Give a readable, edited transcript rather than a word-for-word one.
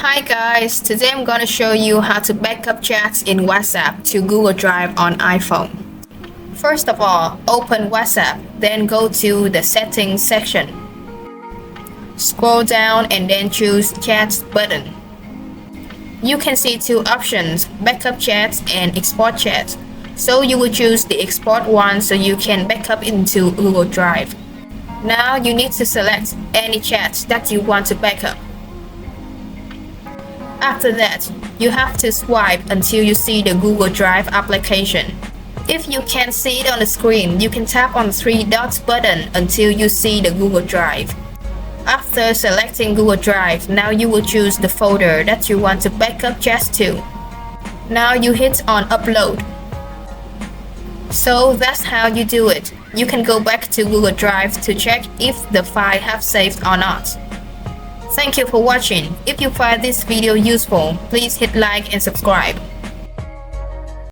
Hi guys, today I'm gonna show you how to backup chats in WhatsApp to Google Drive on iPhone. First of all, open WhatsApp, then go to the settings section. Scroll down and then choose Chats button. You can see two options, backup chats and export chats. So you will choose the export one so you can backup into Google Drive. Now you need to select any chats that you want to backup. After that, you have to swipe until you see the Google Drive application. If you can't see it on the screen, you can tap on the three dots button until you see the Google Drive. After selecting Google Drive, now you will choose the folder that you want to backup chats to. Now you hit on upload. So that's how you do it. You can go back to Google Drive to check if the file have saved or not. Thank you for watching. If you find this video useful, please hit like and subscribe.